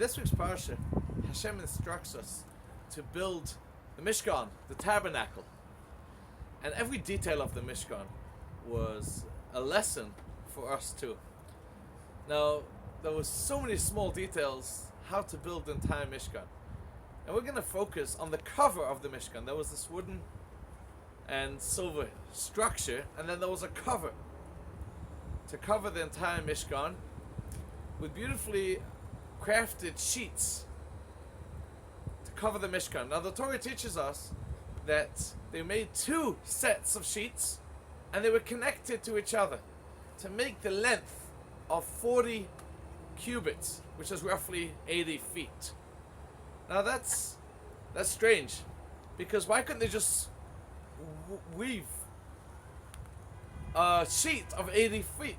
this week's Parsha, Hashem instructs us to build the Mishkan, the tabernacle. And every detail of the Mishkan was a lesson for us too. Now, there was so many small details how to build the entire Mishkan. And we're going to focus on the cover of the Mishkan. There was this wooden and silver structure, and then there was a cover to cover the entire Mishkan with beautifully crafted sheets to cover the Mishkan. Now the Torah teaches us that they made two sets of sheets and they were connected to each other to make the length of 40 cubits, which is roughly 80 feet. Now that's strange, because why couldn't they just weave a sheet of 80 feet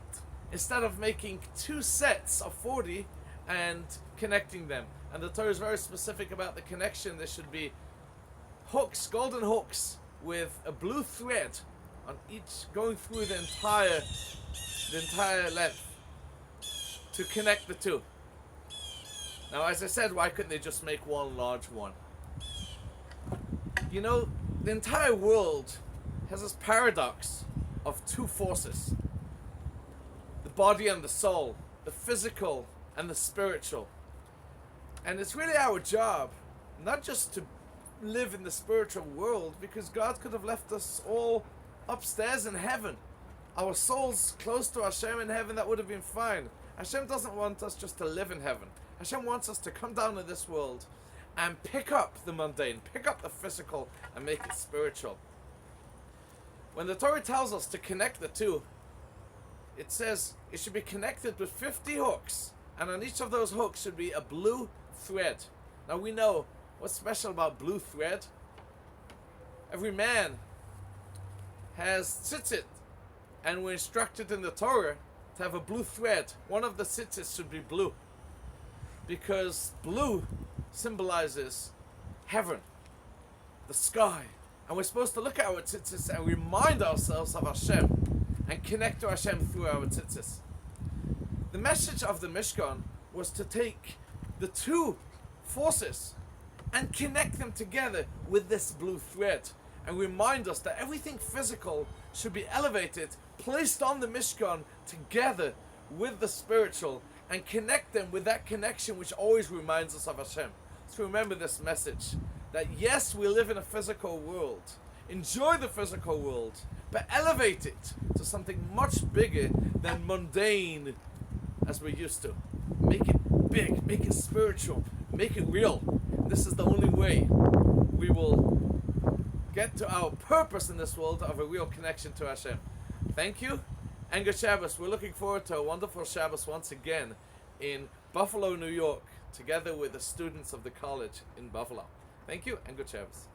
instead of making two sets of 40 and connecting them? And the Torah is very specific about the connection. There should be hooks, golden hooks, with a blue thread on each, going through the entire length to connect the two. Now, as I said, why couldn't they just make one large one? You know, the entire world has this paradox of two forces: the body and the soul, the physical and the spiritual. And it's really our job not just to live in the spiritual world, because God could have left us all upstairs in heaven, our souls close to Hashem in heaven. That would have been fine. Hashem doesn't want us just to live in heaven. Hashem wants us to come down to this world and pick up the mundane, pick up the physical, and make it spiritual. When the Torah tells us to connect the two, it says it should be connected with 50 hooks, and on each of those hooks should be a blue thread. Now we know what's special about blue thread. Every man has tzitzit, and we're instructed in the Torah to have a blue thread. One of the tzitzits should be blue, because blue symbolizes heaven, the sky. And we're supposed to look at our tzitzis and remind ourselves of Hashem and connect to Hashem through our tzitzis. The message of the Mishkan was to take the two forces and connect them together with this blue thread, and remind us that everything physical should be elevated, placed on the Mishkan together with the spiritual, and connect them with that connection which always reminds us of Hashem. So remember this message, that yes, we live in a physical world, enjoy the physical world, but elevate it to something much bigger than mundane as we're used to. Make it big, make it spiritual, make it real. This is the only way we will get to our purpose in this world of a real connection to Hashem. Thank you, and good Shabbos. We're looking forward to a wonderful Shabbos once again in Buffalo, New York, together with the students of the college in Buffalo. Thank you, and good Shabbos.